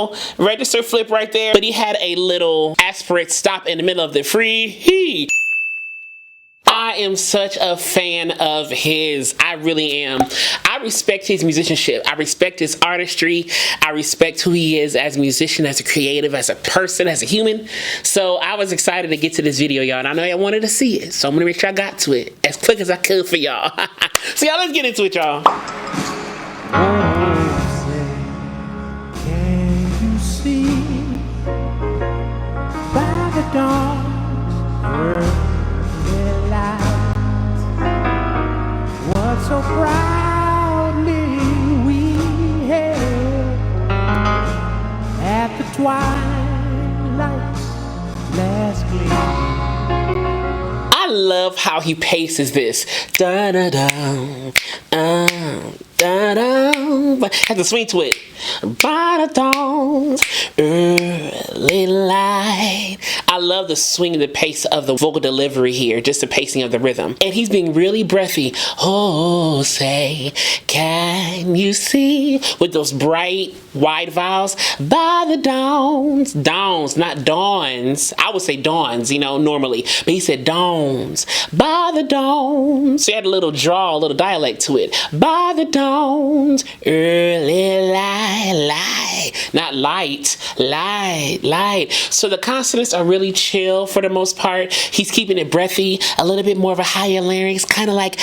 little register flip right there, but he had a little aspirate stop in the middle of the free he. I am such a fan of his. I really am. I respect his musicianship. I respect his artistry. I respect who he is as a musician, as a creative, as a person, as a human. So I was excited to get to this video, y'all. And I know y'all wanted to see it. So I'm gonna make sure I got to it as quick as I could for y'all. So y'all, let's get into it, y'all. Can you see by the dawn's early light what so proudly we hailed at the twilight's last gleam? I love how he paces this. Da da da, da da. Has to swing to it. By the dawn's early light. I love the swing and the pace of the vocal delivery here, just the pacing of the rhythm. And he's being really breathy. Oh, say, can you see? With those bright, wide vowels. By the dawns. Dawns, not dawns. I would say dawns, you know, normally. But he said dawns. By the dawns. So he had a little draw, a little dialect to it. By the dawns, early light. Not light, light. So the consonants are really chill for the most part. He's keeping it breathy, a little bit more of a higher larynx, kind of like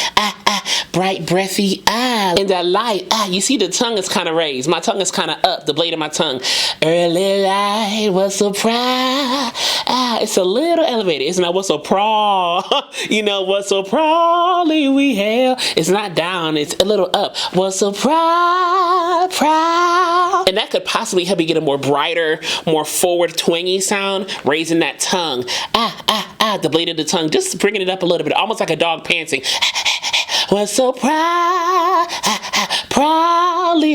bright, breathy, and that light, you see the tongue is kind of raised. My tongue is kind of up, the blade of my tongue. Early light was so proud. It's a little elevated. It's not what's so proud. You know, what's so proudly we hail. It's not down, it's a little up. What's so proud. And that could possibly help you get a more brighter, more forward, twangy sound, raising that tongue. The blade of the tongue, just bringing it up a little bit, almost like a dog panting. We're so proudly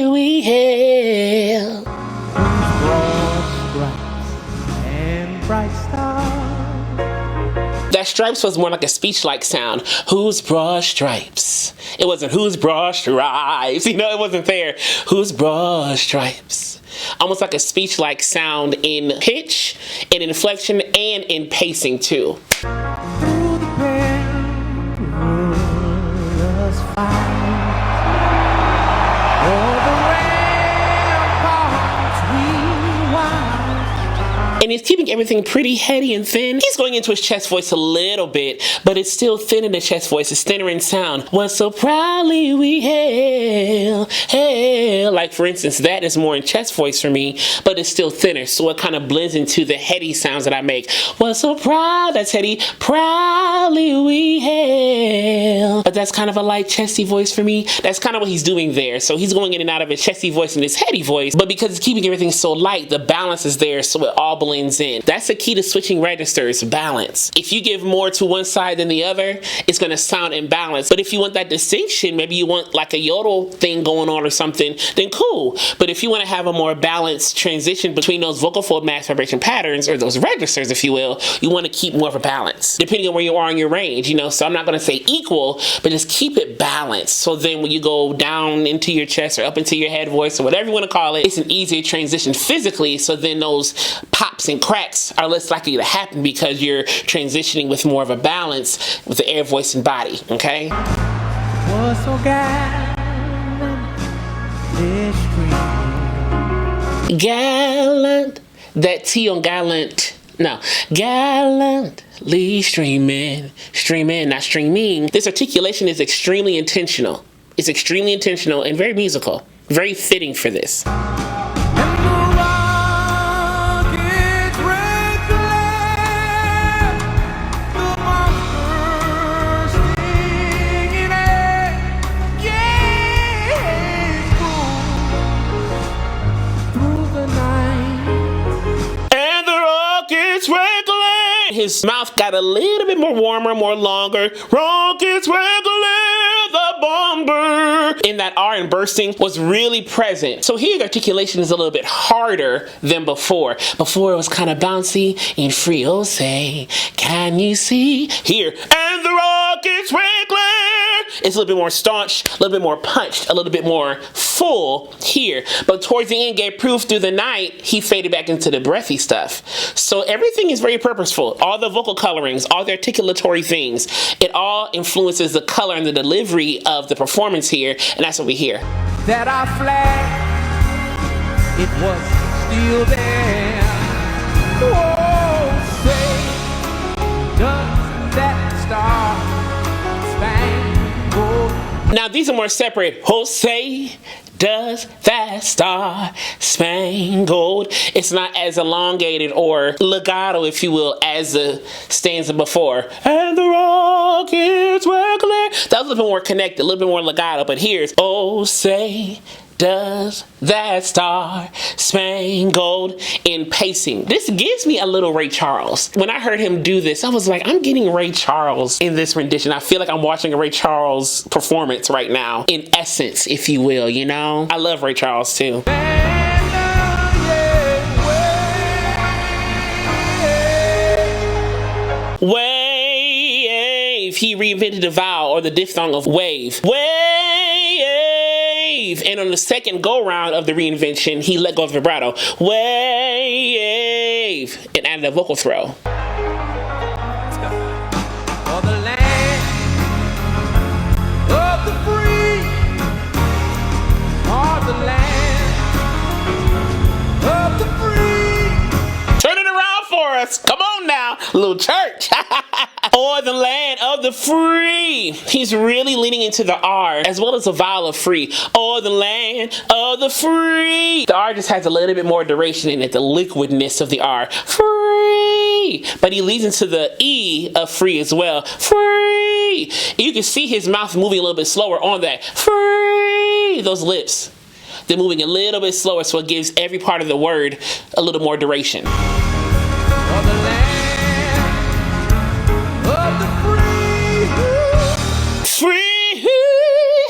we hail. Broad stripes and bright stars. That stripes was more like a speech-like sound. Whose broad stripes? It wasn't whose broad stripes. You know, it wasn't there. Whose broad stripes? Almost like a speech-like sound in pitch, in inflection, and in pacing too. Through the perilous fight, o'er the ramparts we watched. And he's keeping everything pretty heady and thin. He's going into his chest voice a little bit, but it's still thin in the chest voice. It's thinner in sound. What so proudly we hail. Like for instance, that is more in chest voice for me, but it's still thinner. So it kind of blends into the heady sounds that I make. What so proud, that's heady. Proudly we hail. But that's kind of a light chesty voice for me. That's kind of what he's doing there. So he's going in and out of his chesty voice and his heady voice, but because it's keeping everything so light, the balance is there, so it all blends in. That's the key to switching registers, balance. If you give more to one side than the other, it's going to sound imbalanced. But if you want that distinction, maybe you want like a yodel thing going on or something, then cool. But if you want to have a more balanced transition between those vocal fold mass vibration patterns, or those registers, if you will, you want to keep more of a balance, depending on where you are in your range, you know. So I'm not going to say equal, but just keep it balanced. So then when you go down into your chest or up into your head voice or whatever you want to call it, it's an easier transition physically. So then those pops and cracks are less likely to happen because you're transitioning with more of a balance with the air, voice, and body, okay? Was so gallant, this stream. Gallant, that T on gallant, no, gallantly streaming, not streaming. This articulation is extremely intentional. It's extremely intentional and very musical, very fitting for this. His mouth got a little bit more warmer, more longer. Rockets wiggling, the bomber. And that R and bursting was really present. So here the articulation is a little bit harder than before. Before it was kind of bouncy and free. Oh, say, can you see? Here, and the rockets wiggling. it's a little bit more staunch, a little bit more punched, a little bit more full here. But towards the end, gave proof through the night, he faded back into the breathy stuff. So everything is very purposeful. All the vocal colorings, all the articulatory things, it all influences the color and the delivery of the performance here, and that's what we hear. That our flag, it was still there. Oh, say, does that star-spangled? Now these are more separate. Oh, say, does that star spangled? It's not as elongated or legato, if you will, as the stanza before. And the rockets were clear. That was a little bit more connected, a little bit more legato. But here's, oh, say, does that star spangled in pacing. This gives me a little Ray Charles. When I heard him do this, I was like, I'm getting Ray Charles in this rendition. I feel like I'm watching a Ray Charles performance right now, in essence, if you will, you know? I love Ray Charles too. Wave. He reinvented the vowel or the diphthong of wave. Wave. And on the second go round of the reinvention, he let go of vibrato. Wave. And added a vocal throw. For the land of the free, for the land of the free. Turn it around for us. Come on now, little church. Or the land of the free. He's really leaning into the R as well as the vowel of free. Or the land of the free. The R just has a little bit more duration in it, the liquidness of the R. Free. But he leads into the E of free as well. Free. You can see his mouth moving a little bit slower on that. Free. Those lips. They're moving a little bit slower, so it gives every part of the word a little more duration. For the land of the free. Free.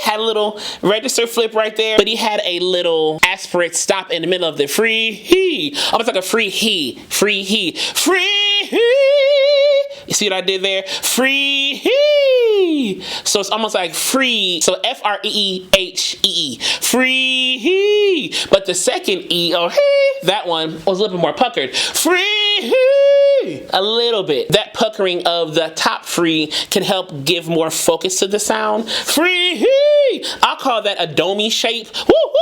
Had a little register flip right there, but he had a little aspirate stop in the middle of the free he. Almost like a free he. Free he. Free he. You see what I did there? Free he. So it's almost like free. So F-R-E-E-H-E-E. Free he. But the second E or he, that one was a little bit more puckered. Free he. A little bit. That puckering of the top free can help give more focus to the sound. Free he. I'll call that a domey shape. Woo, woo,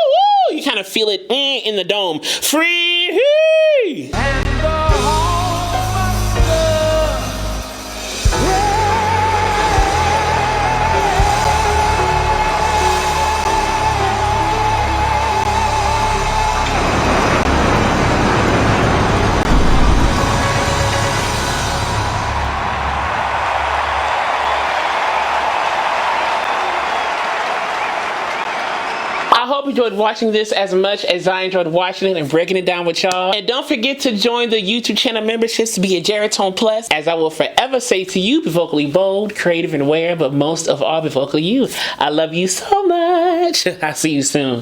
woo. You kind of feel it in the dome. Free he. And the home of love. I hope you enjoyed watching this as much as I enjoyed watching it and breaking it down with y'all. And don't forget to join the YouTube channel memberships to be a Geritone Plus, as I will forever say to you, be vocally bold, creative, and aware, but most of all, be vocally you. I love you so much. I'll see you soon.